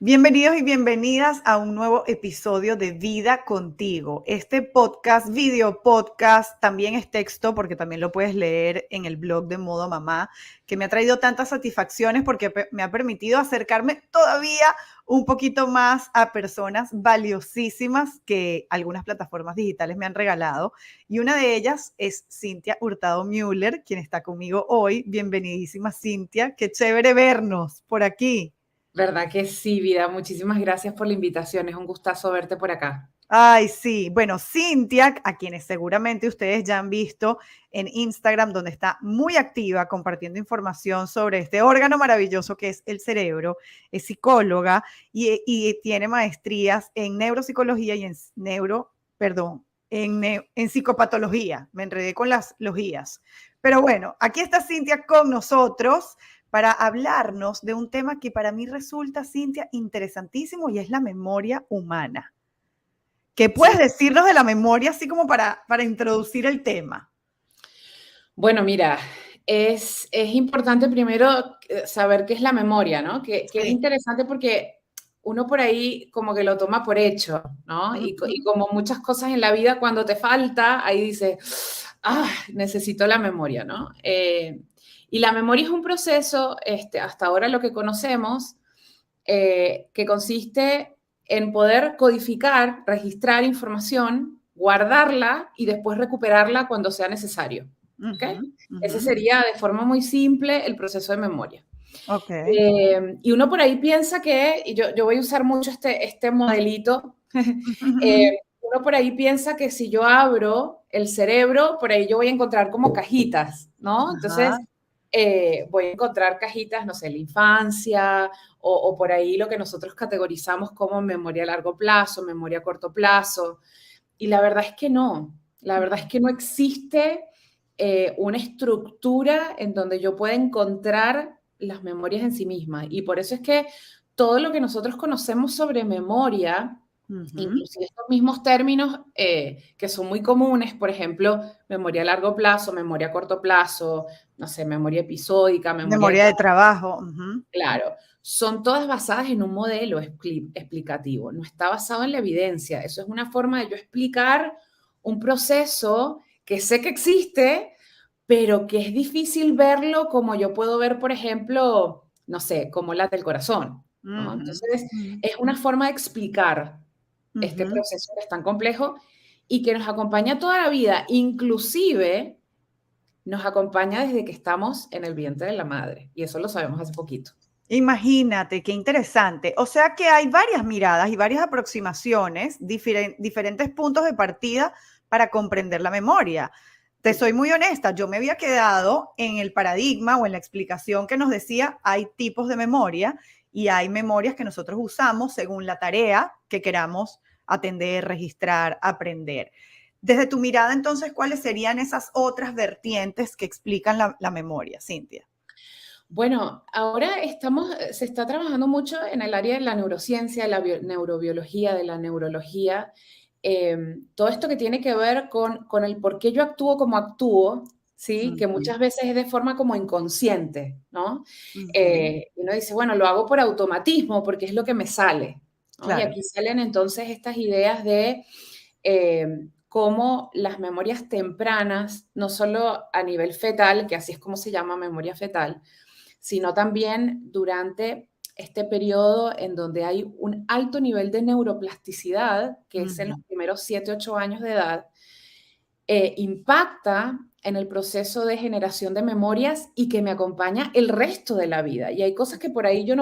Bienvenidos y bienvenidas a un nuevo episodio de Vida Contigo. Este podcast, video podcast, también es texto porque también lo puedes leer en el blog de Modo Mamá, que me ha traído tantas satisfacciones porque me ha permitido acercarme todavía un poquito más a personas valiosísimas que algunas plataformas digitales me han regalado. Y una de ellas es Cintia Hurtado Müller, quien está conmigo hoy. Bienvenidísima, Cintia. Qué chévere vernos por aquí. ¿Verdad que sí, vida? Muchísimas gracias por la invitación. Es un gustazo verte por acá. Ay, sí. Bueno, Cintia, a quienes seguramente ustedes ya han visto en Instagram, donde está muy activa compartiendo información sobre este órgano maravilloso que es el cerebro, es psicóloga y tiene maestrías en neuropsicología y en psicopatología. Me enredé con las logías. Pero bueno, aquí está Cintia con nosotros para hablarnos de un tema que para mí resulta, Cintia, interesantísimo y es la memoria humana. ¿Qué puedes Sí. decirnos de la memoria, así como para introducir el tema? Bueno, mira, es importante primero saber qué es la memoria, ¿no? Que es Sí. interesante porque uno por ahí como que lo toma por hecho, ¿no? Y Ujú. como muchas cosas en la vida, cuando te falta, ahí dices, necesito la memoria, ¿no? Y la memoria es un proceso, hasta ahora lo que conocemos, que consiste en poder codificar, registrar información, guardarla y después recuperarla cuando sea necesario. ¿Ok? Ujú, Ese ujú. sería de forma muy simple el proceso de memoria. Ok. Y uno por ahí piensa que, y yo voy a usar mucho este modelito, uno por ahí piensa que si yo abro el cerebro, por ahí yo voy a encontrar como cajitas, ¿no? Ajá. Entonces, voy a encontrar cajitas, no sé, la infancia, o por ahí lo que nosotros categorizamos como memoria a largo plazo, memoria a corto plazo. Y la verdad es que no, la verdad es que no existe una estructura en donde yo pueda encontrar las memorias en sí mismas. Y por eso es que todo lo que nosotros conocemos sobre memoria, Ujú. inclusive estos mismos términos que son muy comunes, por ejemplo, memoria a largo plazo, memoria a corto plazo, no sé, memoria episódica, memoria de Memoria de trabajo, trabajo. Ujú. claro, son todas basadas en un modelo explicativo, no está basado en la evidencia. Eso es una forma de yo explicar un proceso que sé que existe, pero que es difícil verlo como yo puedo ver, por ejemplo, no sé, como late el corazón, ¿no? Ujú, Entonces, ujú, es una forma de explicar este ujú. proceso que es tan complejo y que nos acompaña toda la vida, inclusive nos acompaña desde que estamos en el vientre de la madre, y eso lo sabemos hace poquito. Imagínate, qué interesante. O sea que hay varias miradas y varias aproximaciones, diferentes puntos de partida para comprender la memoria. Te Sí. soy muy honesta, yo me había quedado en el paradigma o en la explicación que nos decía, hay tipos de memoria y hay memorias que nosotros usamos según la tarea que queramos atender, registrar, aprender. Desde tu mirada, entonces, ¿cuáles serían esas otras vertientes que explican la memoria, Cintia? Bueno, ahora se está trabajando mucho en el área de la neurociencia, de la neurobiología, de la neurología, todo esto que tiene que ver con el por qué yo actúo como actúo, ¿sí? Que Ujú, muchas veces es de forma como inconsciente, ¿no? ujú. Uno dice, bueno, lo hago por automatismo porque es lo que me sale, ¿no? Y Claro. aquí salen entonces estas ideas de cómo las memorias tempranas, no solo a nivel fetal, que así es como se llama memoria fetal, sino también durante este periodo en donde hay un alto nivel de neuroplasticidad, que es en los Ujú. primeros 7, 8 años de edad, impacta en el proceso de generación de memorias y que me acompaña el resto de la vida. Y hay cosas que por ahí yo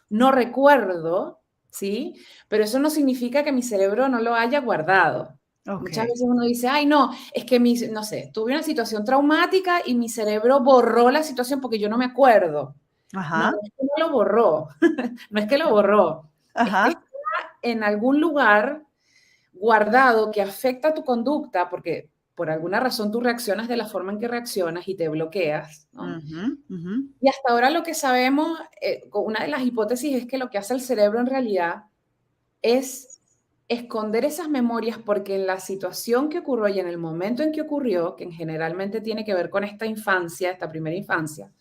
no recuerdo, ¿sí? Pero eso no significa que mi cerebro no lo haya guardado. Muchas Okey. veces uno dice, ay, no, es que no sé, tuve una situación traumática y mi cerebro borró la situación porque yo no me acuerdo. No, Ajá, no es que no lo borró, no es que lo borró, es que ajá. está en algún lugar guardado que afecta tu conducta, porque por alguna razón tú reaccionas de la forma en que reaccionas y te bloqueas, ¿no? Ujú, ujú. Y hasta ahora lo que sabemos, una de las hipótesis es que lo que hace el cerebro en realidad es esconder esas memorias porque en la situación que ocurrió y en el momento en que ocurrió, que generalmente tiene que ver con esta infancia, esta primera infancia,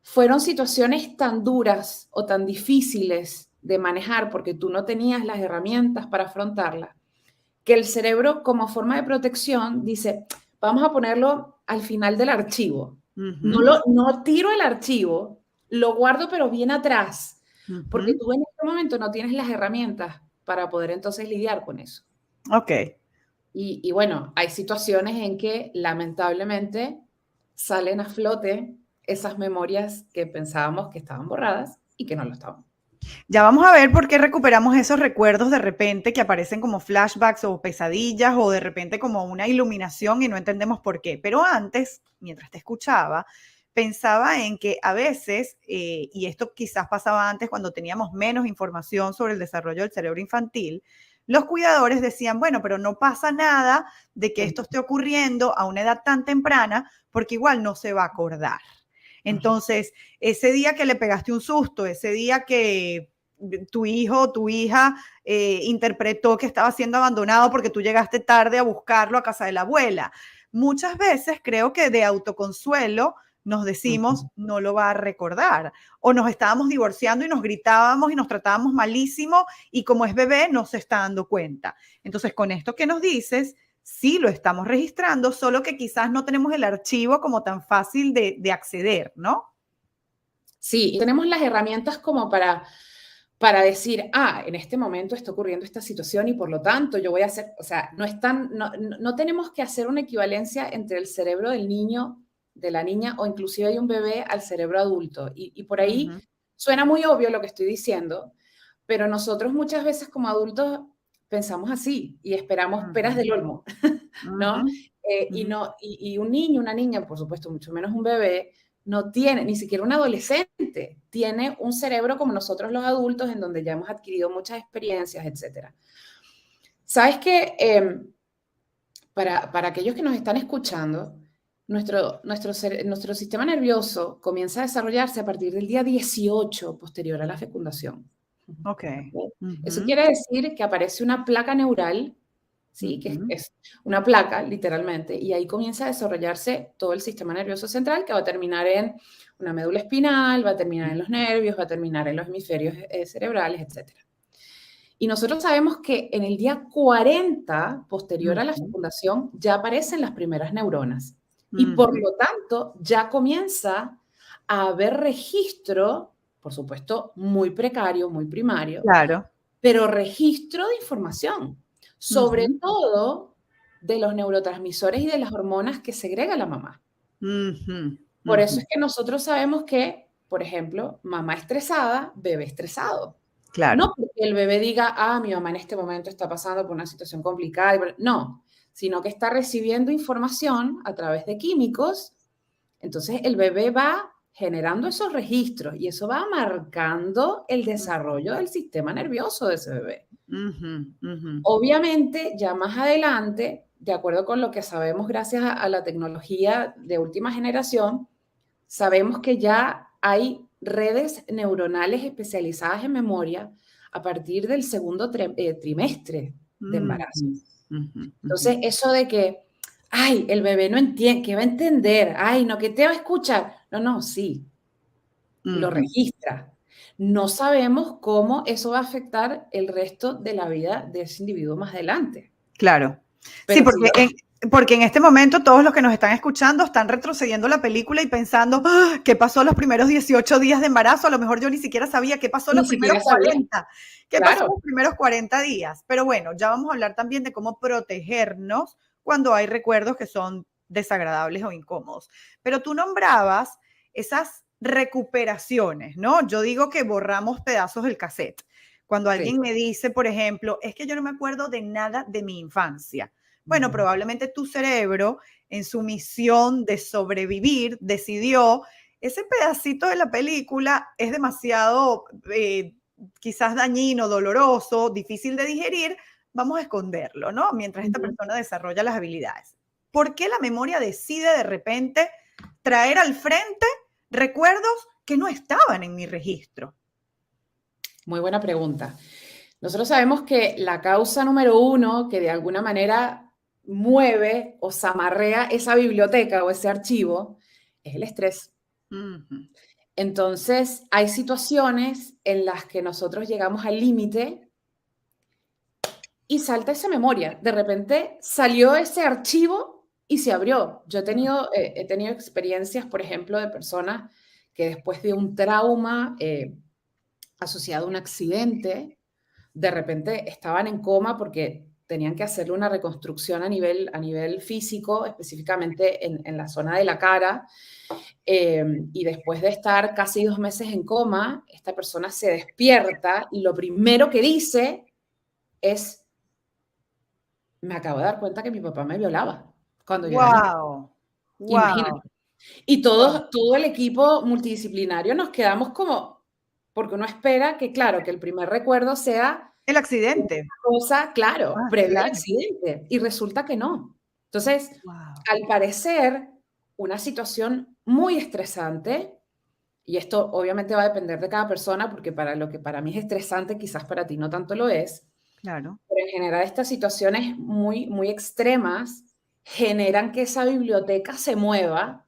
fueron situaciones tan duras o tan difíciles de manejar porque tú no tenías las herramientas para afrontarla, que el cerebro como forma de protección dice, vamos a ponerlo al final del archivo. No tiro el archivo, lo guardo pero bien atrás, porque tú en este momento no tienes las herramientas para poder entonces lidiar con eso. Ok. Y bueno, hay situaciones en que lamentablemente salen a flote esas memorias que pensábamos que estaban borradas y que no lo estaban. Ya vamos a ver por qué recuperamos esos recuerdos de repente que aparecen como flashbacks o pesadillas o de repente como una iluminación y no entendemos por qué. Pero antes, mientras te escuchaba, pensaba en que a veces, y esto quizás pasaba antes cuando teníamos menos información sobre el desarrollo del cerebro infantil, los cuidadores decían, bueno, pero no pasa nada de que esto esté ocurriendo a una edad tan temprana porque igual no se va a acordar. Entonces, ese día que le pegaste un susto, ese día que tu hijo o tu hija interpretó que estaba siendo abandonado porque tú llegaste tarde a buscarlo a casa de la abuela. Muchas veces creo que de autoconsuelo nos decimos, no lo va a recordar. O nos estábamos divorciando y nos gritábamos y nos tratábamos malísimo y como es bebé no se está dando cuenta. Entonces, con esto que nos dices, sí lo estamos registrando, solo que quizás no tenemos el archivo como tan fácil de acceder, ¿no? Sí, tenemos las herramientas como para decir, en este momento está ocurriendo esta situación y por lo tanto yo voy a hacer, o sea, no tenemos que hacer una equivalencia entre el cerebro del niño, de la niña o inclusive de un bebé al cerebro adulto. Y por ahí suena muy obvio lo que estoy diciendo, pero nosotros muchas veces como adultos pensamos así y esperamos peras del olmo, ¿no? Y un niño, una niña, por supuesto, mucho menos un bebé, no tiene, ni siquiera un adolescente, tiene un cerebro como nosotros los adultos, en donde ya hemos adquirido muchas experiencias, etc. ¿Sabes qué? Para aquellos que nos están escuchando, nuestro sistema nervioso comienza a desarrollarse a partir del día 18 posterior a la fecundación. Ok. Eso quiere decir que aparece una placa neural, ¿sí? Que es una placa, literalmente, y ahí comienza a desarrollarse todo el sistema nervioso central, que va a terminar en una médula espinal, va a terminar en los nervios, va a terminar en los hemisferios cerebrales, etc. Y nosotros sabemos que en el día 40, posterior a la fecundación, ya aparecen las primeras neuronas. Y por lo tanto, ya comienza a haber registro, por supuesto, muy precario, muy primario, Claro. pero registro de información, sobre todo de los neurotransmisores y de las hormonas que segrega la mamá. Por eso es que nosotros sabemos que, por ejemplo, mamá estresada, bebé estresado. Claro. No porque el bebé diga, mi mamá en este momento está pasando por una situación complicada. No, sino que está recibiendo información a través de químicos. Entonces el bebé va generando esos registros y eso va marcando el desarrollo del sistema nervioso de ese bebé. Obviamente, ya más adelante, de acuerdo con lo que sabemos gracias a la tecnología de última generación, sabemos que ya hay redes neuronales especializadas en memoria a partir del segundo trimestre de embarazo. Entonces, eso de que, el bebé no entiende, que va a entender, no, que te va a escuchar. No, sí, lo registra. No sabemos cómo eso va a afectar el resto de la vida de ese individuo más adelante. Claro. Pero sí, porque en este momento todos los que nos están escuchando están retrocediendo la película y pensando, ¿qué pasó los primeros 18 días de embarazo? A lo mejor yo ni siquiera sabía qué pasó los primeros 40. ¿Qué pasó los primeros 40 días? Pero bueno, ya vamos a hablar también de cómo protegernos cuando hay recuerdos que son desagradables o incómodos. Pero tú nombrabas esas recuperaciones, ¿no? Yo digo que borramos pedazos del cassette. Cuando alguien me dice, por ejemplo, es que yo no me acuerdo de nada de mi infancia. Bueno, probablemente tu cerebro, en su misión de sobrevivir, decidió, ese pedacito de la película es demasiado quizás dañino, doloroso, difícil de digerir, vamos a esconderlo, ¿no? Mientras esta persona desarrolla las habilidades. ¿Por qué la memoria decide de repente traer al frente recuerdos que no estaban en mi registro? Muy buena pregunta. Nosotros sabemos que la causa número uno que de alguna manera mueve o zamarrea esa biblioteca o ese archivo es el estrés. Entonces, hay situaciones en las que nosotros llegamos al límite y salta esa memoria. De repente salió ese archivo y se abrió. Yo he tenido experiencias, por ejemplo, de personas que después de un trauma asociado a un accidente, de repente estaban en coma porque tenían que hacerle una reconstrucción a nivel físico, específicamente en la zona de la cara. Y después de estar casi 2 meses en coma, esta persona se despierta y lo primero que dice es, me acabo de dar cuenta que mi papá me violaba cuando yo era niña. Wow, wow, Imagínate. Y wow. todo el equipo multidisciplinario nos quedamos como, porque uno espera que, claro, que el primer recuerdo sea El una accidente. cosa, claro, Ah, previa al claro. accidente, y resulta que no. Entonces, Wow. al parecer, una situación muy estresante, y esto obviamente va a depender de cada persona, porque para lo que para mí es estresante, quizás para ti no tanto lo es, Claro. pero en general estas situaciones muy, muy extremas generan que esa biblioteca se mueva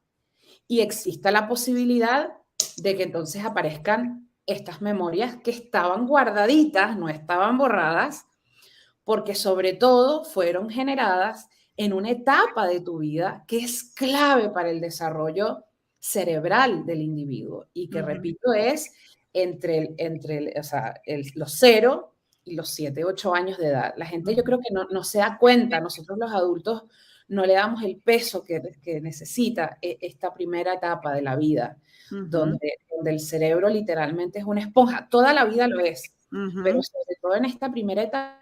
y exista la posibilidad de que entonces aparezcan estas memorias que estaban guardaditas, no estaban borradas, porque sobre todo fueron generadas en una etapa de tu vida que es clave para el desarrollo cerebral del individuo y que, Ujú, repito, es o sea, los 0 y los 7, 8 años de edad. La gente yo ujú, creo que no se da cuenta, nosotros los adultos no le damos el peso que necesita esta primera etapa de la vida, ujú, donde el cerebro literalmente es una esponja. Toda la vida lo es, pero ujú. sobre todo en esta primera etapa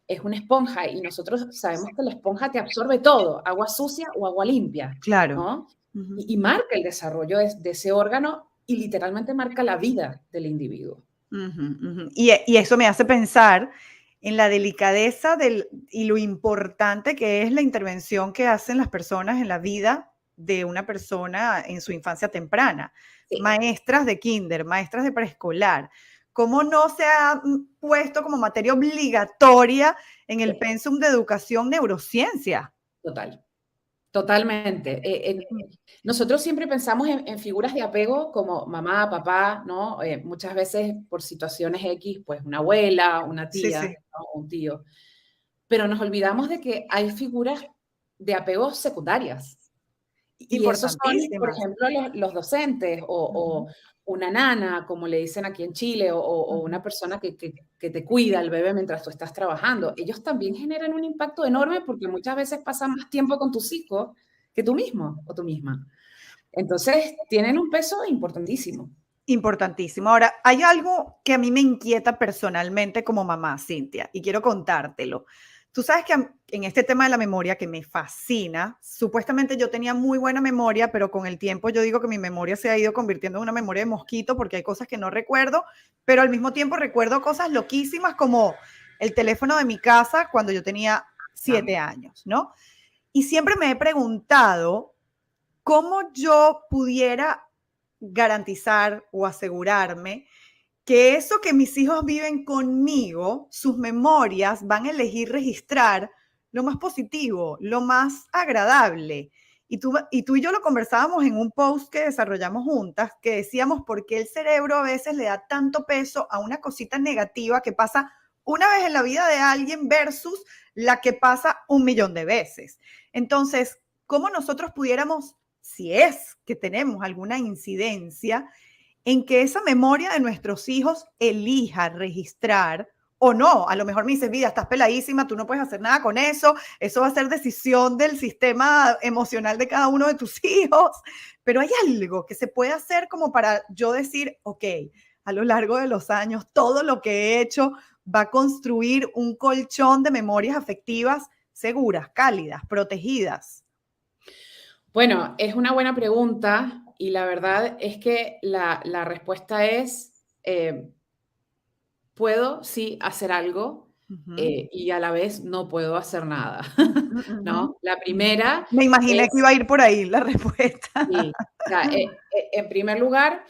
es una esponja y nosotros sabemos que la esponja te absorbe todo, agua sucia o agua limpia, Claro. ¿no? Ujú, Y marca el desarrollo de ese órgano y literalmente marca la vida del individuo. ujú, ujú. Y eso me hace pensar en la delicadeza y lo importante que es la intervención que hacen las personas en la vida de una persona en su infancia temprana. Sí, Maestras de kinder, maestras de preescolar. ¿Cómo no se ha puesto como materia obligatoria en el sí, pensum de educación neurociencia? total. Totalmente. Nosotros siempre pensamos en figuras de apego como mamá, papá, ¿no? Muchas veces por situaciones X, pues una abuela, una Sí, tía, sí, ¿no? Un tío. Pero nos olvidamos de que hay figuras de apego secundarias. Y esos son, por importantísimas. ejemplo, los docentes Ujú, o una nana, como le dicen aquí en Chile, o ujú. una persona que te cuida al bebé mientras tú estás trabajando. Ellos también generan un impacto enorme porque muchas veces pasan más tiempo con tus hijos que tú mismo o tú misma. Entonces, tienen un peso importantísimo. Importantísimo. Ahora, hay algo que a mí me inquieta personalmente como mamá, Cintia, y quiero contártelo. Tú sabes que en este tema de la memoria que me fascina, supuestamente yo tenía muy buena memoria, pero con el tiempo yo digo que mi memoria se ha ido convirtiendo en una memoria de mosquito porque hay cosas que no recuerdo, pero al mismo tiempo recuerdo cosas loquísimas como el teléfono de mi casa cuando yo tenía Ah, 7 años, ¿no? Y siempre me he preguntado cómo yo pudiera garantizar o asegurarme que eso que mis hijos viven conmigo, sus memorias, van a elegir registrar lo más positivo, lo más agradable. Y tú y yo lo conversábamos en un post que desarrollamos juntas, que decíamos por qué el cerebro a veces le da tanto peso a una cosita negativa que pasa una vez en la vida de alguien versus la que pasa 1 millón de veces. Entonces, ¿cómo nosotros pudiéramos, si es que tenemos alguna incidencia, en que esa memoria de nuestros hijos elija registrar o no? A lo mejor me dices, vida, estás peladísima, tú no puedes hacer nada con eso va a ser decisión del sistema emocional de cada uno de tus hijos, pero hay algo que se puede hacer como para yo decir, ok, a lo largo de los años, todo lo que he hecho va a construir un colchón de memorias afectivas seguras, cálidas, protegidas. bueno, es una buena pregunta y la verdad es que la respuesta es, puedo sí hacer algo Ujú, y a la vez no puedo hacer nada, ujú, ujú, ¿no? La ujú. primera Me imaginé que es, iba a ir por ahí la respuesta. sí, o sea, en primer lugar,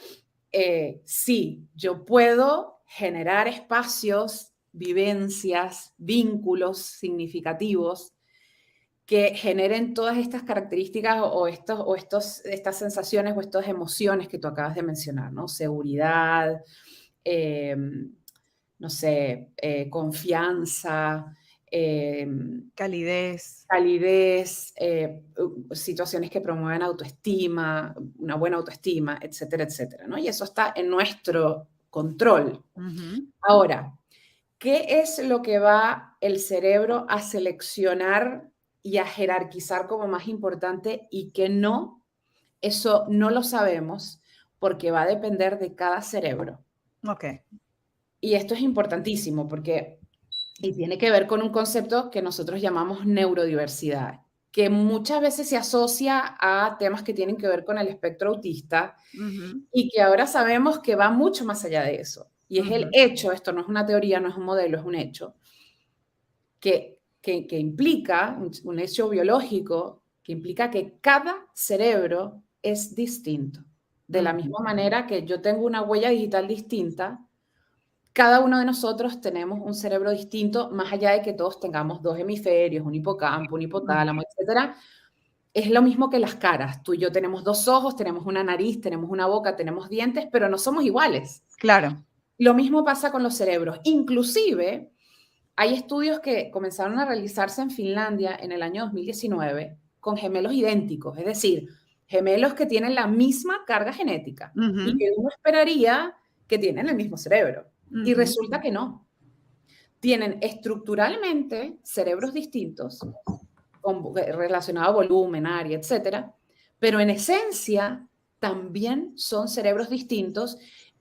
sí, yo puedo generar espacios, vivencias, vínculos significativos que generen todas estas características o estas sensaciones o estas emociones que tú acabas de mencionar, ¿no? Seguridad, eh, no sé, confianza, Calidez. calidez, situaciones que promueven autoestima, una buena autoestima, etcétera, etcétera, ¿no? Y eso está en nuestro control. Ahora, ¿qué es lo que va el cerebro a seleccionar y a jerarquizar como más importante y qué no? Eso no lo sabemos porque va a depender de cada cerebro. Ok. Y esto es importantísimo porque y tiene que ver con un concepto que nosotros llamamos neurodiversidad, que muchas veces se asocia a temas que tienen que ver con el espectro autista y que ahora sabemos que va mucho más allá de eso. Y es el hecho, esto no es una teoría, no es un modelo, es un hecho, que implica, un hecho biológico, que implica que cada cerebro es distinto. De la misma manera que yo tengo una huella digital distinta, cada uno de nosotros tenemos un cerebro distinto, más allá de que todos tengamos dos hemisferios, un hipocampo, un hipotálamo, etcétera. Es lo mismo que las caras. Tú y yo tenemos dos ojos, tenemos una nariz, tenemos una boca, tenemos dientes, pero no somos iguales. Claro. Lo mismo pasa con los cerebros. Inclusive, hay estudios que comenzaron a realizarse en Finlandia en el año 2019 con gemelos idénticos, es decir, gemelos que tienen la misma carga genética y que uno esperaría que tienen el mismo cerebro. Y resulta que no. Tienen estructuralmente cerebros distintos, relacionados a volumen, área, etcétera, pero en esencia también son cerebros distintos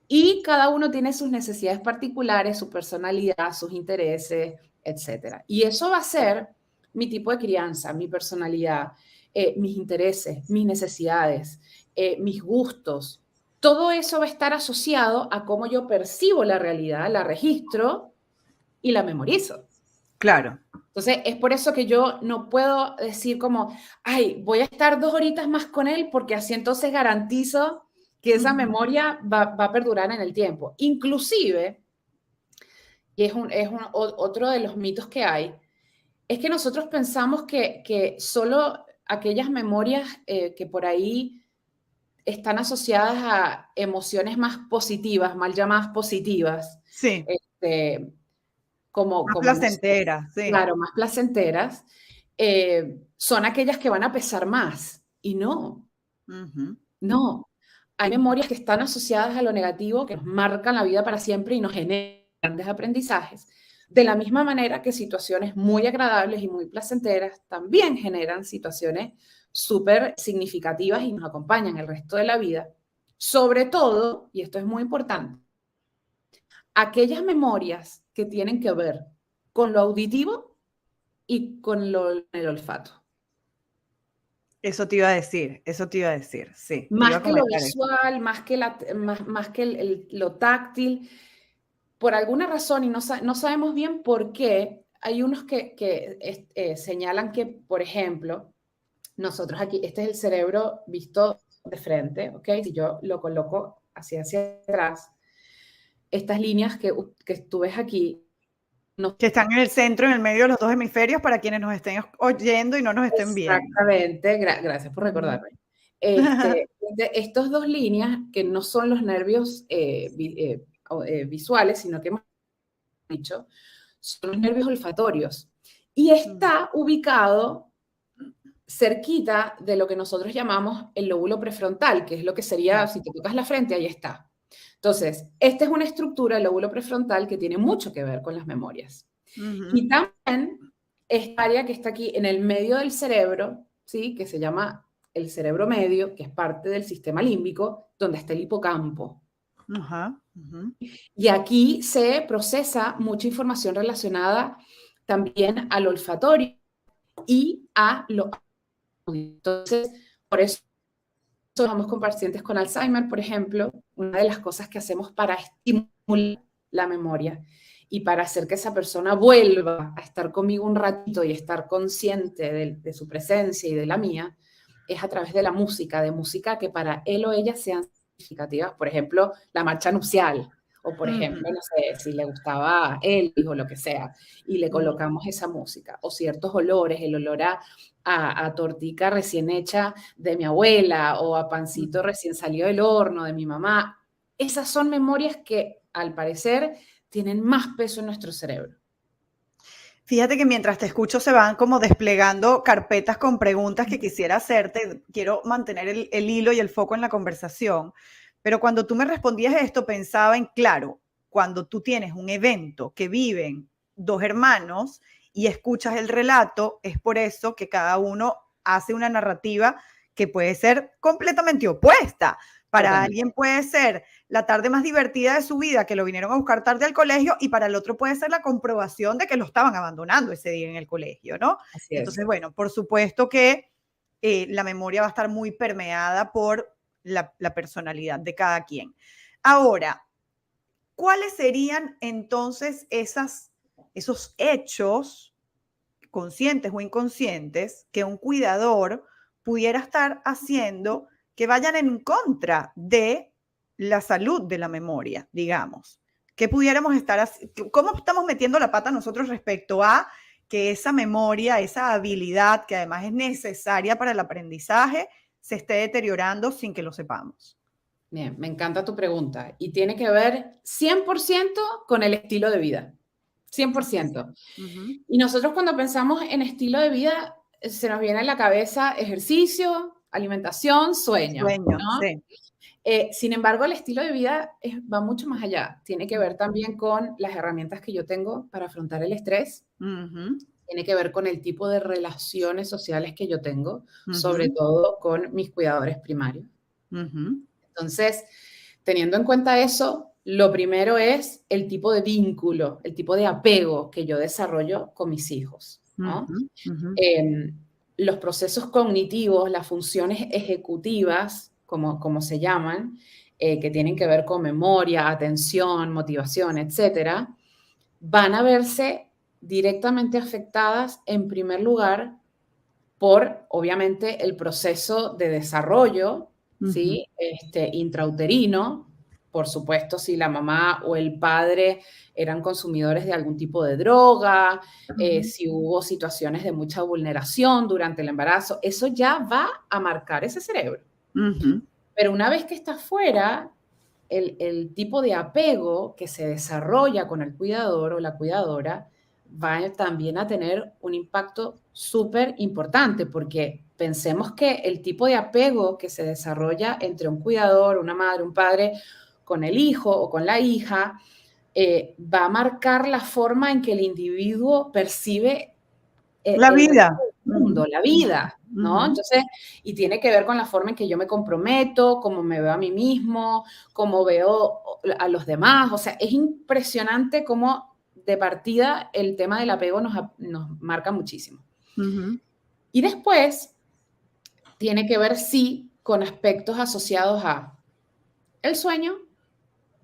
y cada uno tiene sus necesidades particulares, su personalidad, sus intereses, etcétera. Y eso va a ser mi tipo de crianza, mi personalidad, mis intereses, mis necesidades, mis gustos. Todo eso va a estar asociado a cómo yo percibo la realidad, la registro y la memorizo. Claro. Entonces, es por eso que yo no puedo decir como, ay, voy a estar 2 horitas más con él porque así entonces garantizo que esa memoria va a perdurar en el tiempo. Inclusive, y otro de los mitos que hay, es que nosotros pensamos que solo aquellas memorias que por ahí están asociadas a emociones más positivas, mal llamadas positivas, Sí. como, Más como no sé, placentera, sí. claro, más placenteras, son aquellas que van a pesar más. Y no, no. Hay memorias que están asociadas a lo negativo, que nos marcan la vida para siempre y nos generan grandes aprendizajes. De la misma manera que situaciones muy agradables y muy placenteras también generan situaciones súper significativas y nos acompañan el resto de la vida. Sobre todo, y esto es muy importante, aquellas memorias que tienen que ver con lo auditivo y con el olfato. Eso te iba a decir, sí. Te iba Más a que lo comentar eso. visual, más que lo táctil, por alguna razón, y no sabemos bien por qué, hay unos que señalan que, por ejemplo, nosotros aquí, este es el cerebro visto de frente, ¿ok? Si yo lo coloco hacia atrás, estas líneas que tú ves aquí, Que están en el centro, en el medio de los dos hemisferios, para quienes nos estén oyendo y no nos estén viendo. exactamente, gracias por recordarme. Estos dos líneas, que no son los nervios visuales, sino que hemos dicho, son los nervios olfatorios. Y está ubicado cerquita de lo que nosotros llamamos el lóbulo prefrontal, que es lo que sería, si te tocas la frente, ahí está. Entonces, esta es una estructura, el lóbulo prefrontal, que tiene mucho que ver con las memorias. Y también esta área que está aquí en el medio del cerebro, ¿sí? Que se llama el cerebro medio, que es parte del sistema límbico, donde está el hipocampo. Y aquí se procesa mucha información relacionada también al olfatorio y a lo auditivo. Entonces, por eso vamos con pacientes con Alzheimer, por ejemplo, una de las cosas que hacemos para estimular la memoria y para hacer que esa persona vuelva a estar conmigo un ratito y estar consciente de su presencia y de la mía, es a través de la música, de música que para él o ella sean significativas, por ejemplo, la marcha nupcial O, por ejemplo, no sé, si le gustaba Elvis o lo que sea, y le colocamos esa música. O ciertos olores, el olor a tortica recién hecha de mi abuela o a pancito recién salido del horno de mi mamá. Esas son memorias que, al parecer, tienen más peso en nuestro cerebro. Fíjate que mientras te escucho se van como desplegando carpetas con preguntas que quisiera hacerte. Quiero mantener el hilo y el foco en la conversación. Pero cuando tú me respondías esto, pensaba en, claro, cuando tú tienes un evento que viven dos hermanos y escuchas el relato, es por eso que cada uno hace una narrativa que puede ser completamente opuesta. Para Totalmente. alguien puede ser la tarde más divertida de su vida, que lo vinieron a buscar tarde al colegio, y para el otro puede ser la comprobación de que lo estaban abandonando ese día en el colegio, ¿no? Así es. Entonces, bueno, por supuesto que la memoria va a estar muy permeada por la personalidad de cada quien. Ahora, ¿cuáles serían entonces esos hechos conscientes o inconscientes que un cuidador pudiera estar haciendo que vayan en contra de la salud de la memoria, digamos? ¿Qué pudiéramos estar cómo estamos metiendo la pata nosotros respecto a que esa memoria, esa habilidad que además es necesaria para el aprendizaje, se esté deteriorando sin que lo sepamos? Bien, me encanta tu pregunta y tiene que ver 100% con el estilo de vida. 100%. Uh-huh. Y nosotros cuando pensamos en estilo de vida, se nos viene a la cabeza ejercicio, alimentación, sueño, Sueño, ¿no? sí. Sin embargo, el estilo de vida va mucho más allá. Tiene que ver también con las herramientas que yo tengo para afrontar el estrés. Uh-huh. Tiene que ver con el tipo de relaciones sociales que yo tengo, sobre Uh-huh. todo con mis cuidadores primarios. Uh-huh. Entonces, teniendo en cuenta eso, lo primero es el tipo de vínculo, el tipo de apego que yo desarrollo con mis hijos, ¿no? Uh-huh. Uh-huh. Los procesos cognitivos, las funciones ejecutivas, como se llaman, que tienen que ver con memoria, atención, motivación, etcétera, van a verse directamente afectadas, en primer lugar, por, obviamente, el proceso de desarrollo, ¿sí? Intrauterino, por supuesto, si la mamá o el padre eran consumidores de algún tipo de droga, si hubo situaciones de mucha vulneración durante el embarazo, eso ya va a marcar ese cerebro. Uh-huh. Pero una vez que está fuera, el tipo de apego que se desarrolla con el cuidador o la cuidadora va también a tener un impacto súper importante, porque pensemos que el tipo de apego que se desarrolla entre un cuidador, una madre, un padre, con el hijo o con la hija, va a marcar la forma en que el individuo percibe La el resto vida. del mundo, la vida, ¿no? Uh-huh. Entonces, y tiene que ver con la forma en que yo me comprometo, cómo me veo a mí mismo, cómo veo a los demás. O sea, es impresionante cómo de partida el tema del apego nos marca muchísimo. Uh-huh. Y después tiene que ver, sí, con aspectos asociados a el sueño,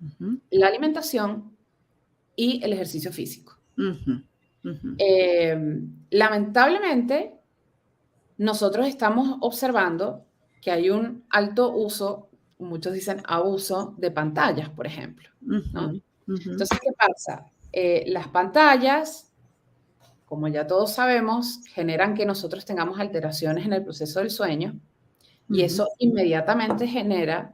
Uh-huh. la alimentación y el ejercicio físico. Uh-huh. Uh-huh. Lamentablemente, nosotros estamos observando que hay un alto uso, muchos dicen abuso, de pantallas, por ejemplo, ¿no? Uh-huh. Uh-huh. Entonces, ¿qué pasa? Las pantallas, como ya todos sabemos, generan que nosotros tengamos alteraciones en el proceso del sueño y eso inmediatamente genera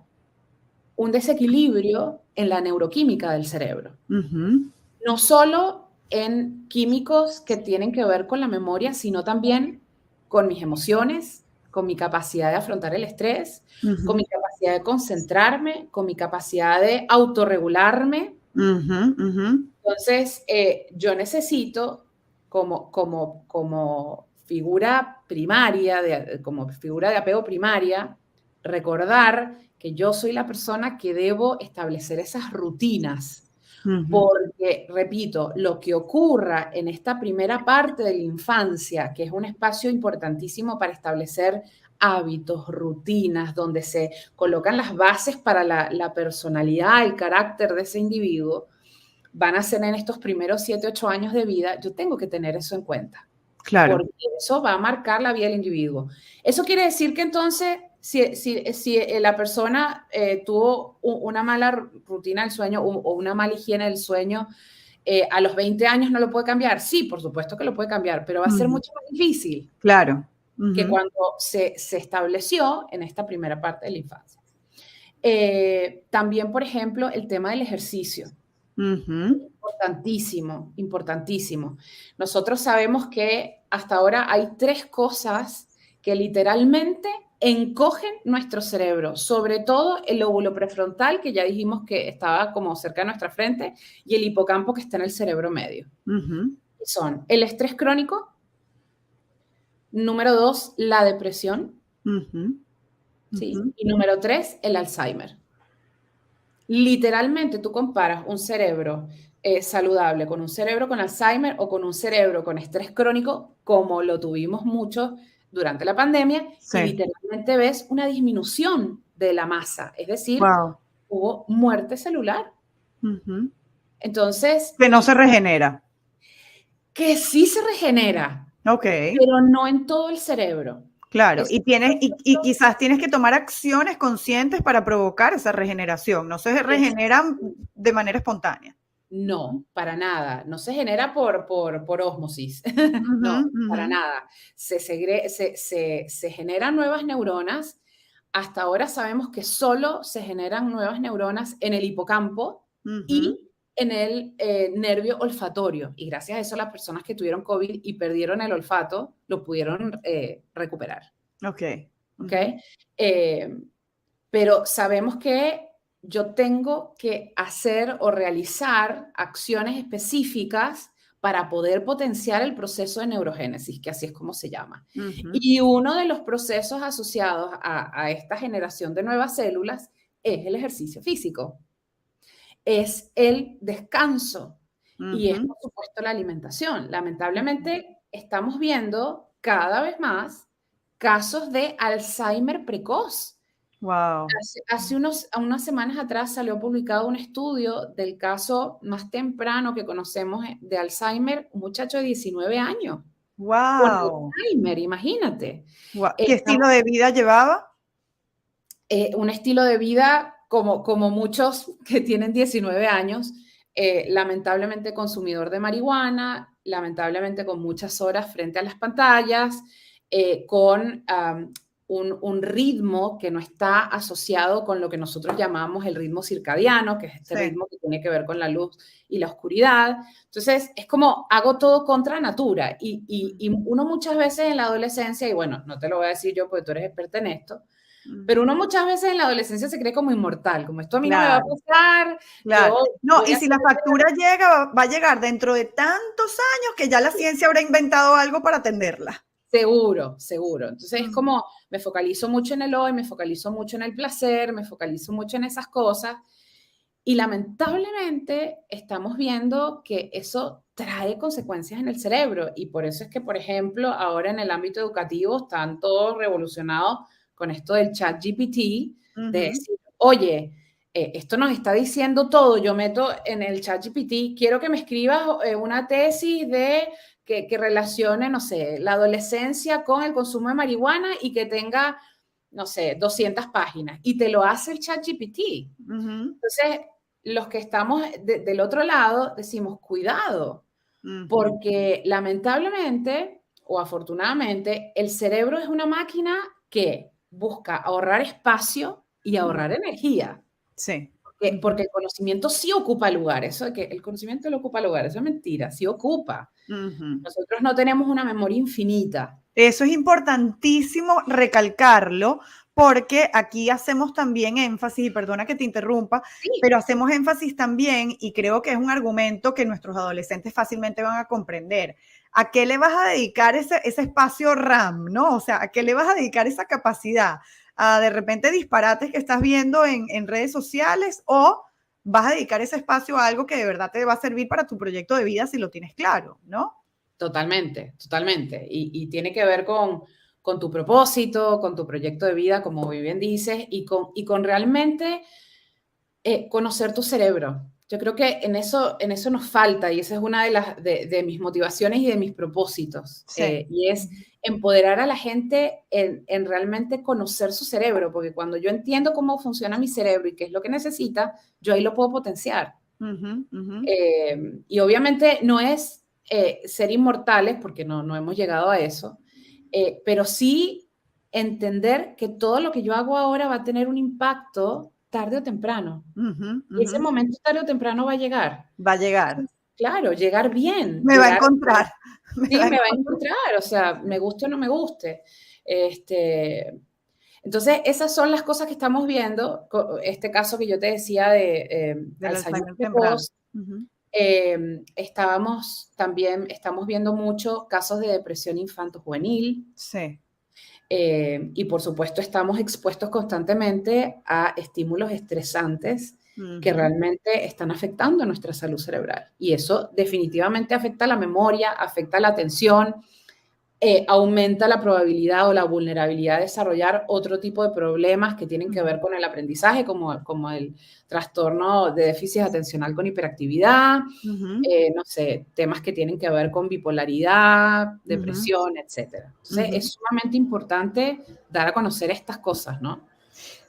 un desequilibrio en la neuroquímica del cerebro. Uh-huh. No solo en químicos que tienen que ver con la memoria, sino también con mis emociones, con mi capacidad de afrontar el estrés, Uh-huh. con mi capacidad de concentrarme, con mi capacidad de autorregularme. Uh-huh. Uh-huh. Entonces, yo necesito, como figura primaria, como figura de apego primaria, recordar que yo soy la persona que debo establecer esas rutinas. Uh-huh. Porque, repito, lo que ocurra en esta primera parte de la infancia, que es un espacio importantísimo para establecer hábitos, rutinas, donde se colocan las bases para la personalidad, el carácter de ese individuo, van a ser en estos primeros 7, 8 años de vida, yo tengo que tener eso en cuenta. Claro. Porque eso va a marcar la vida del individuo. Eso quiere decir que entonces, Si la persona tuvo una mala rutina del sueño o una mala higiene del sueño, a los 20 años no lo puede cambiar. Sí, por supuesto que lo puede cambiar, pero va a ser mucho más difícil Claro. que cuando se estableció en esta primera parte de la infancia. También, por ejemplo, el tema del ejercicio. Importantísimo, importantísimo. Nosotros sabemos que hasta ahora hay 3 cosas que literalmente encogen nuestro cerebro, sobre todo el lóbulo prefrontal, que ya dijimos que estaba como cerca de nuestra frente, y el hipocampo que está en el cerebro medio. Son el estrés crónico, número 2, la depresión, ¿sí? Y número 3, el Alzheimer. Literalmente tú comparas un cerebro saludable con un cerebro con Alzheimer o con un cerebro con estrés crónico, como lo tuvimos mucho durante la pandemia, Sí. y literalmente ves una disminución de la masa, es decir, Wow. hubo muerte celular. Entonces... Que no se regenera. Que sí se regenera, Ok. pero no en todo el cerebro. Claro, y quizás tienes que tomar acciones conscientes para provocar esa regeneración. No se regeneran de manera espontánea. No, para nada. No se genera por ósmosis. No, para nada. Se generan nuevas neuronas. Hasta ahora sabemos que solo se generan nuevas neuronas en el hipocampo y en el nervio olfatorio. Y gracias a eso las personas que tuvieron COVID y perdieron el olfato lo pudieron recuperar. Ok. Pero sabemos que yo tengo que hacer o realizar acciones específicas para poder potenciar el proceso de neurogénesis, que así es como se llama. Y uno de los procesos asociados a esta generación de nuevas células es el ejercicio físico, es el descanso y es, por supuesto, la alimentación. Lamentablemente, estamos viendo cada vez más casos de Alzheimer precoz. Wow. Hace unas semanas atrás salió publicado un estudio del caso más temprano que conocemos de Alzheimer, un muchacho de 19 años. Wow. Con Alzheimer, imagínate. Wow. ¿Qué estilo de vida llevaba? Un estilo de vida como muchos que tienen 19 años, lamentablemente consumidor de marihuana, lamentablemente con muchas horas frente a las pantallas, con un ritmo que no está asociado con lo que nosotros llamamos el ritmo circadiano, que es este ritmo que tiene que ver con la luz y la oscuridad. Entonces, es como hago todo contra natura. Y uno muchas veces en la adolescencia, y bueno, no te lo voy a decir yo porque tú eres experta en esto, pero uno muchas veces en la adolescencia se cree como inmortal, como esto a mí no me va a pasar. Claro. No, y si la factura llega, va a llegar dentro de tantos años que ya la ciencia habrá inventado algo para atenderla. Seguro, seguro. Entonces es como me focalizo mucho en el hoy, me focalizo mucho en el placer, me focalizo mucho en esas cosas. Y lamentablemente estamos viendo que eso trae consecuencias en el cerebro. Y por eso es que, por ejemplo, ahora en el ámbito educativo están todos revolucionados con esto del chat GPT, de decir, oye, esto nos está diciendo todo. Yo meto en el chat GPT, quiero que me escribas una tesis de que relacione, no sé, la adolescencia con el consumo de marihuana y que tenga, no sé, 200 páginas. Y te lo hace el chat GPT. Entonces, los que estamos del otro lado decimos, cuidado, porque lamentablemente o afortunadamente, el cerebro es una máquina que busca ahorrar espacio y ahorrar energía. Sí. Porque el conocimiento sí ocupa lugar. Eso de que el conocimiento no ocupa lugar, eso es mentira, sí ocupa. Nosotros no tenemos una memoria infinita. Eso es importantísimo recalcarlo, porque aquí hacemos también énfasis, y perdona que te interrumpa, pero hacemos énfasis también, y creo que es un argumento que nuestros adolescentes fácilmente van a comprender. ¿A qué le vas a dedicar ese espacio RAM, no? O sea, ¿a qué le vas a dedicar esa capacidad? ¿A de repente disparates que estás viendo en redes sociales, o vas a dedicar ese espacio a algo que de verdad te va a servir para tu proyecto de vida si lo tienes claro, ¿no? Totalmente, totalmente. Y tiene que ver con tu propósito, con tu proyecto de vida, como muy bien dices, y con realmente conocer tu cerebro. Yo creo que en eso nos falta, y esa es una de mis motivaciones y de mis propósitos, Sí. y es empoderar a la gente en realmente conocer su cerebro, porque cuando yo entiendo cómo funciona mi cerebro y qué es lo que necesita, yo ahí lo puedo potenciar. Ujú, ujú. Y obviamente no es ser inmortales, porque no hemos llegado a eso, pero sí entender que todo lo que yo hago ahora va a tener un impacto tarde o temprano. Ujú, Y ese ujú. momento tarde o temprano va a llegar. Va a llegar. Claro, llegar bien, Me va a llegar, encontrar. Me va sí, a me va a encontrar. encontrar, o sea, me guste o no me guste. Este, entonces, esas son las cosas que estamos viendo. Este caso que yo te decía de Del Alzheimer Alzheimer temprano. precoz, Ujú. estamos viendo mucho casos de depresión infanto-juvenil. Sí. Y por supuesto estamos expuestos constantemente a estímulos estresantes que Ujú. realmente están afectando nuestra salud cerebral. Y eso definitivamente afecta la memoria, afecta la atención, aumenta la probabilidad o la vulnerabilidad de desarrollar otro tipo de problemas que tienen que ver con el aprendizaje, como el trastorno de déficit atencional con hiperactividad, Ujú, no sé, temas que tienen que ver con bipolaridad, ujú, depresión, etcétera. Entonces, ujú. es sumamente importante dar a conocer estas cosas, ¿no?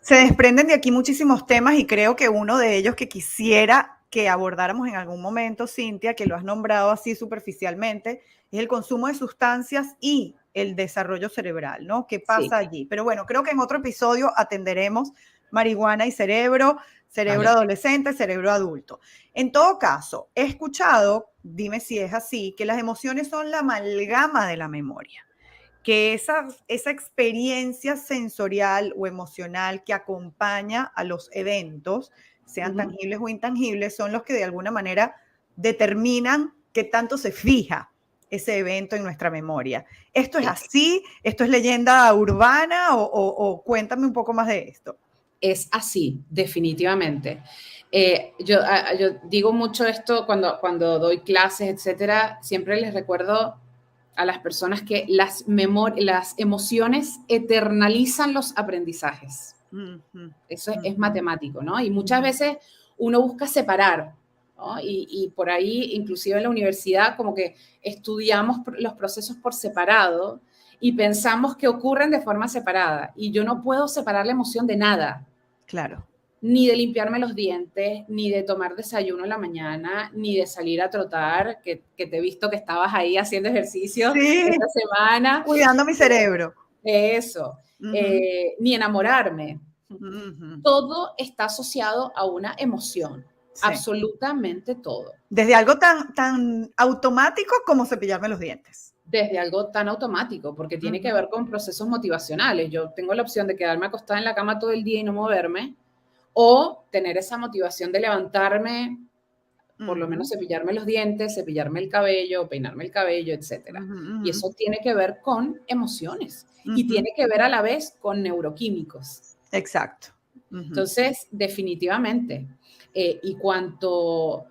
Se desprenden de aquí muchísimos temas y creo que uno de ellos que quisiera que abordáramos en algún momento, Cintia, que lo has nombrado así superficialmente, es el consumo de sustancias y el desarrollo cerebral, ¿no? ¿Qué pasa Sí, allí? Pero bueno, creo que en otro episodio atenderemos marihuana y cerebro, cerebro vale. adolescente, cerebro adulto. En todo caso, he escuchado, dime si es así, que las emociones son la amalgama de la memoria, que esa experiencia sensorial o emocional que acompaña a los eventos, sean Ujú. tangibles o intangibles, son los que de alguna manera determinan qué tanto se fija ese evento en nuestra memoria. ¿Esto es Eh, así? ¿Esto es leyenda urbana? O cuéntame un poco más de esto. Es así, definitivamente. Yo digo mucho esto cuando doy clases, etcétera, siempre les recuerdo a las personas que las emociones eternalizan los aprendizajes. Ujú, Eso es ujú, matemático, ¿no? Y muchas ujú. veces uno busca separar, ¿no? Y por ahí, inclusive en la universidad, como que estudiamos los procesos por separado y pensamos que ocurren de forma separada. Y yo no puedo separar la emoción de nada, Claro. ni de limpiarme los dientes, ni de tomar desayuno en la mañana, ni de salir a trotar, que te he visto que estabas ahí haciendo ejercicio Sí, esta semana. cuidando mi cerebro. Eso. Ujú, Ni enamorarme. ujú. Todo está asociado a una emoción, Sí. absolutamente todo. Desde algo tan automático como cepillarme los dientes. Desde algo tan automático, porque tiene que Ujú, ver con procesos motivacionales. Yo tengo la opción de quedarme acostada en la cama todo el día y no moverme, o tener esa motivación de levantarme, por lo menos ujú, cepillarme los dientes, cepillarme el cabello, peinarme el cabello, etcétera. ujú, Y ujú, eso tiene que ver con emociones y ujú. tiene que ver a la vez con neuroquímicos. Exacto. Ujú, Entonces, definitivamente, y cuanto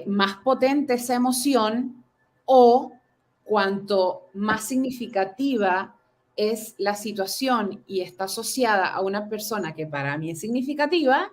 más potente esa emoción o cuanto más significativa es la situación y está asociada a una persona que para mí es significativa,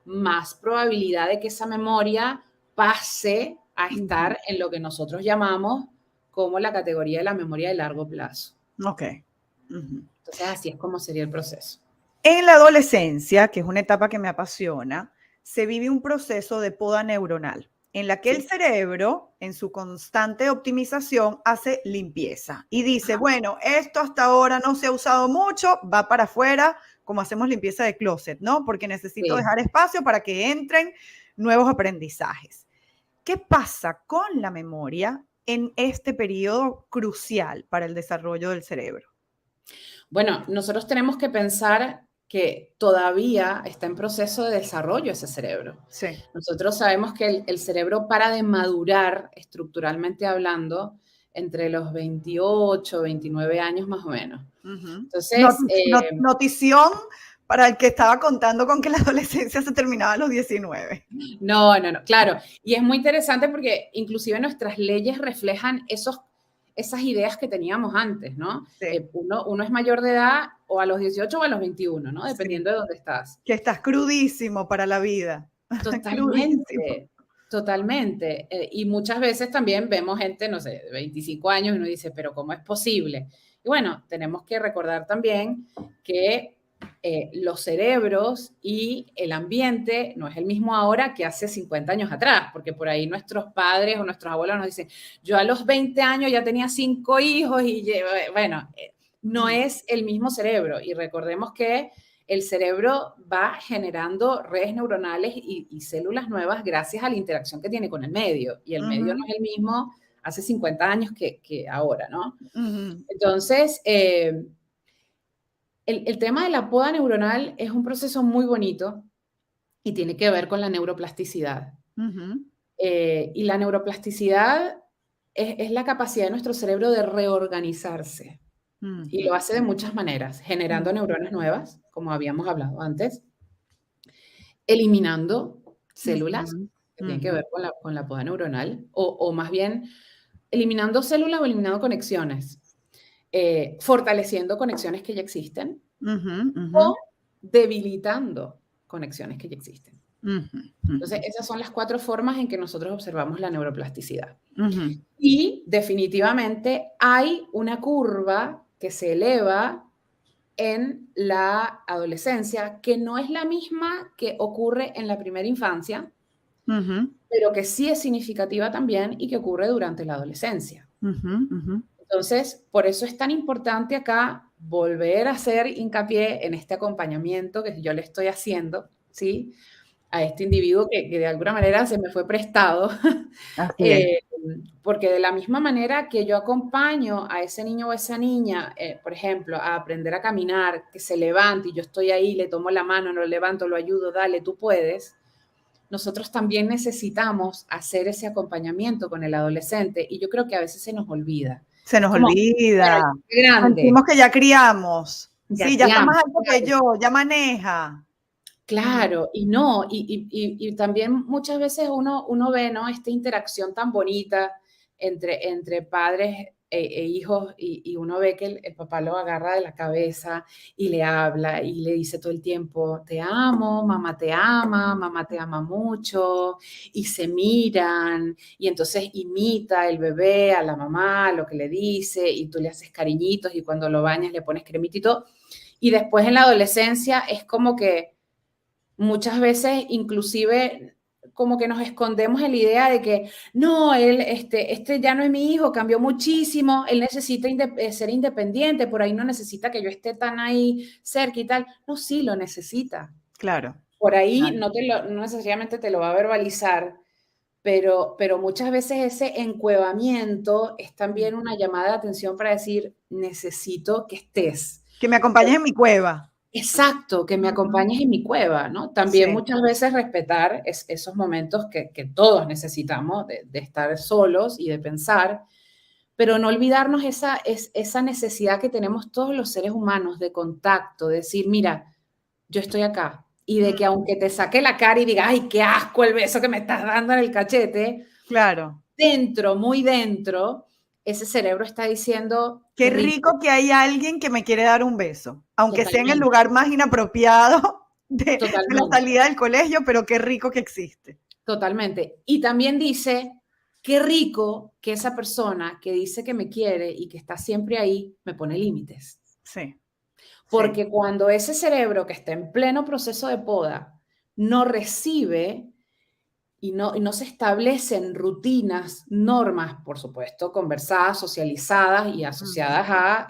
más probabilidad de que esa memoria pase a ujú. estar en lo que nosotros llamamos como la categoría de la memoria de largo plazo. Okey. Ujú. Entonces, así es como sería el proceso. En la adolescencia, que es una etapa que me apasiona, se vive un proceso de poda neuronal, en la que el Sí. cerebro, en su constante optimización, hace limpieza y dice: Ajá. "Bueno, esto hasta ahora no se ha usado mucho, va para afuera", como hacemos limpieza de closet, ¿no? Porque necesito Sí. dejar espacio para que entren nuevos aprendizajes. ¿Qué pasa con la memoria en este periodo crucial para el desarrollo del cerebro? Bueno, nosotros tenemos que pensar que todavía está en proceso de desarrollo ese cerebro. Sí. Nosotros sabemos que el cerebro para de madurar estructuralmente hablando entre los 28, 29 años más o menos. Ujú. Entonces, Notición para el que estaba contando con que la adolescencia se terminaba a los 19. no, claro. Y es muy interesante porque inclusive nuestras leyes reflejan esas ideas que teníamos antes, ¿no? Sí, Uno es mayor de edad o a los 18 o a los 21, ¿no? sí, Dependiendo de dónde estás. que estás crudísimo para la vida, crudísimo. Totalmente. Totalmente. Y muchas veces también vemos gente, no sé, de 25 años y uno dice, pero ¿cómo es posible? Y bueno, tenemos que recordar también que los cerebros y el ambiente no es el mismo ahora que hace 50 años atrás, porque por ahí nuestros padres o nuestros abuelos nos dicen, yo a los 20 años ya tenía 5 hijos y bueno, no es el mismo cerebro. Y recordemos que el cerebro va generando redes neuronales y células nuevas gracias a la interacción que tiene con el medio. Y el medio no es el mismo hace 50 años que ahora, ¿no? Entonces, el tema de la poda neuronal es un proceso muy bonito y tiene que ver con la neuroplasticidad. Y la neuroplasticidad es la capacidad de nuestro cerebro de reorganizarse. Y lo hace de muchas maneras, generando neuronas nuevas, como habíamos hablado antes, eliminando células que tienen que ver con la poda neuronal, o más bien eliminando células o eliminando conexiones, fortaleciendo conexiones que ya existen, o debilitando conexiones que ya existen. Entonces, esas son las 4 formas en que nosotros observamos la neuroplasticidad. Y definitivamente hay una curva que se eleva en la adolescencia, que no es la misma que ocurre en la primera infancia, pero que sí es significativa también y que ocurre durante la adolescencia. Entonces, por eso es tan importante acá volver a hacer hincapié en este acompañamiento que yo le estoy haciendo, ¿sí? A este individuo que de alguna manera se me fue prestado. Así es. Porque de la misma manera que yo acompaño a ese niño o esa niña, por ejemplo, a aprender a caminar, que se levante y yo estoy ahí, le tomo la mano, lo levanto, lo ayudo, dale, tú puedes. Nosotros también necesitamos hacer ese acompañamiento con el adolescente y yo creo que a veces se nos olvida. Se nos olvida. Bueno, grande. Sentimos que ya criamos. Ya sí, ya está criamos, más alto claro. que yo, ya maneja. Claro, y no, y también muchas veces uno ve, ¿no? Esta interacción tan bonita entre padres e hijos y uno ve que el papá lo agarra de la cabeza y le habla y le dice todo el tiempo, te amo, mamá te ama mucho, y se miran, y entonces imita el bebé a la mamá, lo que le dice, y tú le haces cariñitos y cuando lo bañas le pones cremita y todo. Y después en la adolescencia es como que muchas veces inclusive como que nos escondemos en la idea de que no, él, este ya no es mi hijo, cambió muchísimo, él necesita ser independiente, por ahí no necesita que yo esté tan ahí cerca y tal. No, sí, lo necesita. Claro. Por ahí Claro. no necesariamente te lo va a verbalizar, pero muchas veces ese encuevamiento es también una llamada de atención para decir, necesito que estés. Que me acompañes en mi cueva. Exacto, que me acompañes en mi cueva, ¿no? También Sí. muchas veces respetar esos momentos que todos necesitamos de estar solos y de pensar, pero no olvidarnos esa necesidad que tenemos todos los seres humanos de contacto, de decir, mira, yo estoy acá, y de que aunque te saque la cara y diga, ay, qué asco el beso que me estás dando en el cachete, Claro. dentro, muy dentro, ese cerebro está diciendo, Qué rico que hay alguien que me quiere dar un beso, aunque sea en el totalmente, lugar más inapropiado de la totalmente. salida del colegio, pero qué rico que existe. Totalmente. Y también dice, qué rico que esa persona que dice que me quiere y que está siempre ahí, me pone límites. Sí. Porque cuando ese cerebro que está en pleno proceso de poda no recibe y no se establecen rutinas, normas, por supuesto, conversadas, socializadas y asociadas a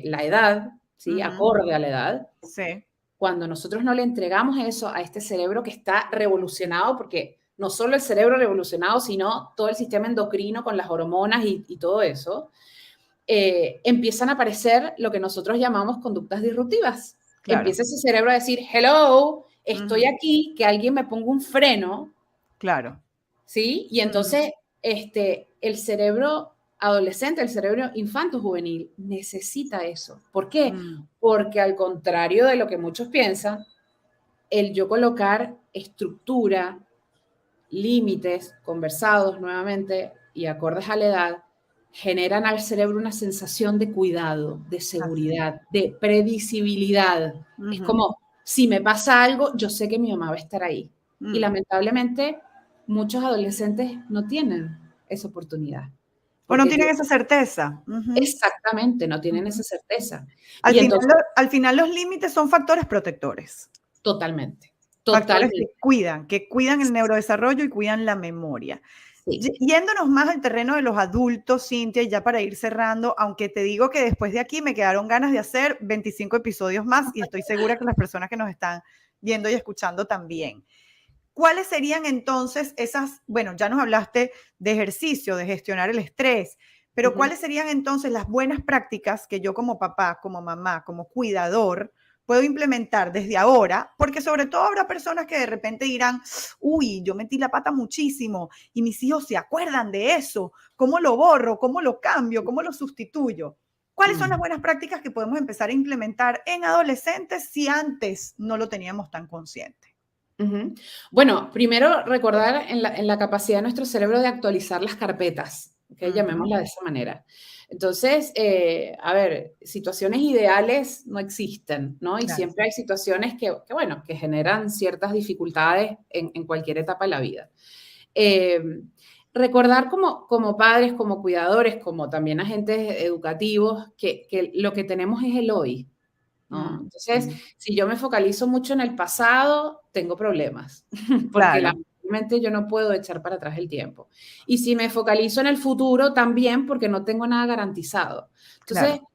la edad, ¿sí? Acorde a la edad. Sí. Cuando nosotros no le entregamos eso a este cerebro que está revolucionado, porque no solo el cerebro revolucionado, sino todo el sistema endocrino con las hormonas y todo eso, empiezan a aparecer lo que nosotros llamamos conductas disruptivas. Claro. Empieza ese cerebro a decir, hello, estoy aquí, que alguien me ponga un freno. Claro. ¿Sí? Y entonces el cerebro adolescente, el cerebro infanto-juvenil, necesita eso. ¿Por qué? Porque al contrario de lo que muchos piensan, el yo colocar estructura, límites conversados nuevamente y acordes a la edad, generan al cerebro una sensación de cuidado, de seguridad, de previsibilidad. Es como, si me pasa algo, yo sé que mi mamá va a estar ahí. Y lamentablemente muchos adolescentes no tienen esa oportunidad. O no Porque tienen esa certeza. exactamente, no tienen esa certeza. Al Y final, entonces, al final los límites son factores protectores. totalmente, Factores totalmente. que cuidan el neurodesarrollo y cuidan la memoria. Sí. Yéndonos más al terreno de los adultos, Cintia, y ya para ir cerrando, aunque te digo que después de aquí me quedaron ganas de hacer 25 episodios más y estoy segura que las personas que nos están viendo y escuchando también. ¿Cuáles serían entonces esas, bueno, ya nos hablaste de ejercicio, de gestionar el estrés, pero cuáles serían entonces las buenas prácticas que yo como papá, como mamá, como cuidador, puedo implementar desde ahora? Porque sobre todo habrá personas que de repente dirán, uy, yo metí la pata muchísimo y mis hijos se acuerdan de eso. ¿Cómo lo borro? ¿Cómo lo cambio? ¿Cómo lo sustituyo? ¿Cuáles son las buenas prácticas que podemos empezar a implementar en adolescentes si antes no lo teníamos tan consciente? Bueno, primero recordar en la capacidad de nuestro cerebro de actualizar las carpetas, ¿okay? Llamémosla de esa manera. Entonces, a ver, situaciones ideales no existen, ¿no? Y Claro. siempre hay situaciones bueno, que generan ciertas dificultades en cualquier etapa de la vida. Recordar como padres, como cuidadores, como también agentes educativos, que lo que tenemos es el hoy, ¿no? Entonces, si yo me focalizo mucho en el pasado, tengo problemas, porque Claro. lamentablemente yo no puedo echar para atrás el tiempo. Y si me focalizo en el futuro, también, porque no tengo nada garantizado. Entonces, Claro.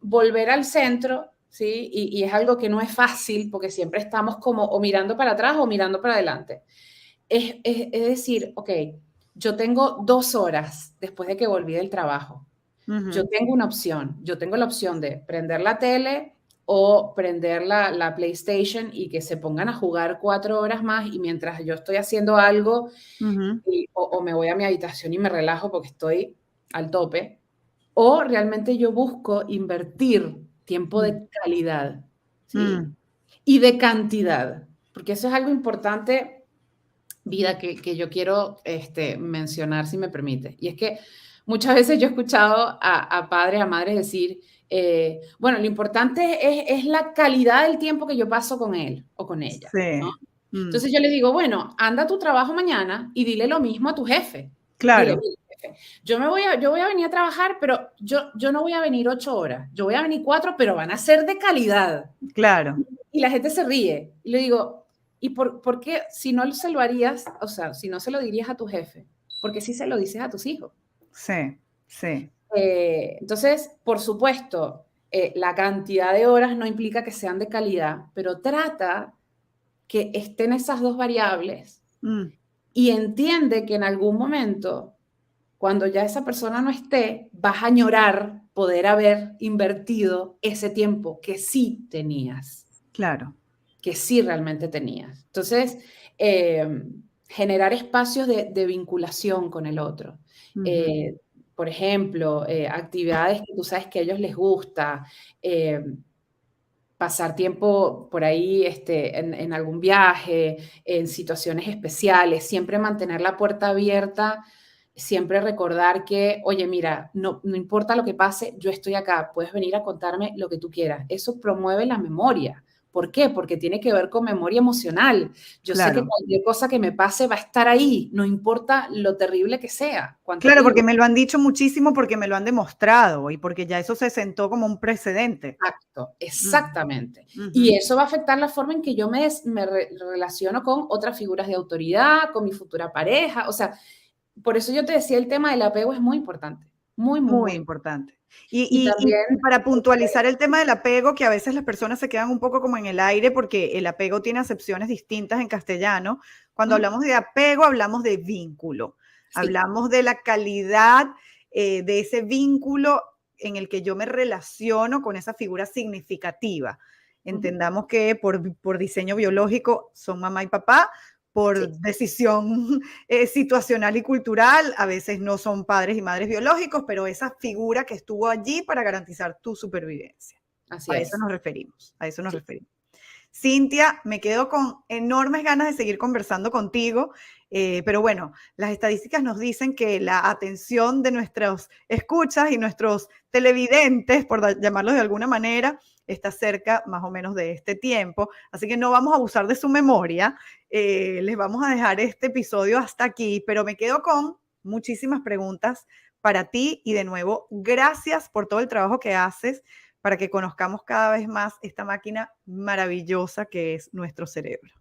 volver al centro, ¿sí? Y es algo que no es fácil, porque siempre estamos como o mirando para atrás o mirando para adelante. Es decir, ok, yo tengo 2 horas después de que volví del trabajo. Yo tengo una opción. Yo tengo la opción de prender la tele o prender la PlayStation y que se pongan a jugar 4 horas más y mientras yo estoy haciendo algo o me voy a mi habitación y me relajo porque estoy al tope. O realmente yo busco invertir tiempo de calidad, ¿sí? Y de cantidad, porque eso es algo importante, vida, que yo quiero mencionar, si me permite. Y es que muchas veces yo he escuchado a padres, a madres decir, bueno, lo importante es la calidad del tiempo que yo paso con él o con ella, ¿no? Sí. Entonces yo les digo, bueno, anda a tu trabajo mañana y dile lo mismo a tu jefe. Dile, Claro. mire, jefe, yo voy a venir a trabajar, pero yo no voy a venir 8 horas, yo voy a venir 4, pero van a ser de calidad. Claro. Y la gente se ríe. Y le digo, ¿y por qué si no se lo harías, o sea, si no se lo dirías a tu jefe, por qué si se lo dices a tus hijos? Sí, sí. Entonces, por supuesto, la cantidad de horas no implica que sean de calidad, pero trata que estén esas dos variables y entiende que en algún momento, cuando ya esa persona no esté, vas a añorar poder haber invertido ese tiempo que sí tenías. Claro. Que sí realmente tenías. Entonces, generar espacios de vinculación con el otro. Por ejemplo, actividades que tú sabes que a ellos les gusta, pasar tiempo por ahí en algún viaje, en situaciones especiales, siempre mantener la puerta abierta, siempre recordar que, oye, mira, no importa lo que pase, yo estoy acá, puedes venir a contarme lo que tú quieras. Eso promueve la memoria. ¿Por qué? Porque tiene que ver con memoria emocional. Yo sé que Claro. cualquier cosa que me pase va a estar ahí, no importa lo terrible que sea. ¿Cuánto Claro, porque tiempo? me lo han dicho muchísimo, porque me lo han demostrado y porque ya eso se sentó como un precedente. Exacto, exactamente. Ujú. Y eso va a afectar la forma en que yo me relaciono con otras figuras de autoridad, con mi futura pareja. O sea, por eso yo te decía, el tema del apego es muy importante. Muy, muy, Muy muy. importante. Y también, Y para puntualizar el tema del apego, que a veces las personas se quedan un poco como en el aire porque el apego tiene acepciones distintas en castellano. Cuando ¿no? hablamos de apego, hablamos de vínculo. Sí. Hablamos de la calidad de ese vínculo en el que yo me relaciono con esa figura significativa. Entendamos que por diseño biológico son mamá y papá, por Sí, decisión situacional y cultural, a veces no son padres y madres biológicos, pero esa figura que estuvo allí para garantizar tu supervivencia. así A eso es. nos referimos, a eso nos Sí. referimos. Cintia, me quedo con enormes ganas de seguir conversando contigo, pero bueno, las estadísticas nos dicen que la atención de nuestros escuchas y nuestros televidentes, por llamarlos de alguna manera, está cerca más o menos de este tiempo, así que no vamos a abusar de su memoria. Les vamos a dejar este episodio hasta aquí, pero me quedo con muchísimas preguntas para ti y de nuevo, gracias por todo el trabajo que haces para que conozcamos cada vez más esta máquina maravillosa que es nuestro cerebro.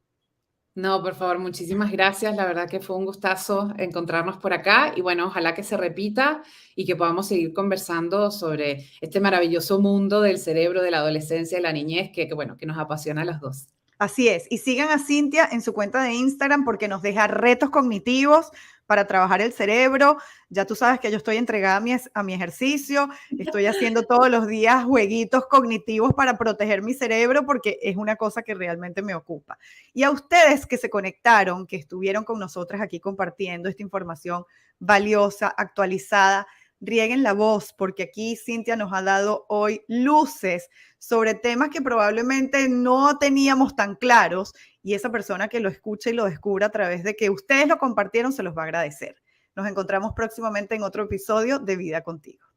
No, por favor, muchísimas gracias. La verdad que fue un gustazo encontrarnos por acá y bueno, ojalá que se repita y que podamos seguir conversando sobre este maravilloso mundo del cerebro, de la adolescencia y la niñez bueno, que nos apasiona a los dos. Así es. Y sigan a Cintia en su cuenta de Instagram porque nos deja retos cognitivos para trabajar el cerebro. Ya tú sabes que yo estoy entregada a mi ejercicio. Estoy haciendo todos los días jueguitos cognitivos para proteger mi cerebro porque es una cosa que realmente me ocupa. Y a ustedes que se conectaron, que estuvieron con nosotras aquí compartiendo esta información valiosa, actualizada, rieguen la voz porque aquí Cintia nos ha dado hoy luces sobre temas que probablemente no teníamos tan claros y esa persona que lo escuche y lo descubra a través de que ustedes lo compartieron se los va a agradecer. Nos encontramos próximamente en otro episodio de Vida Contigo.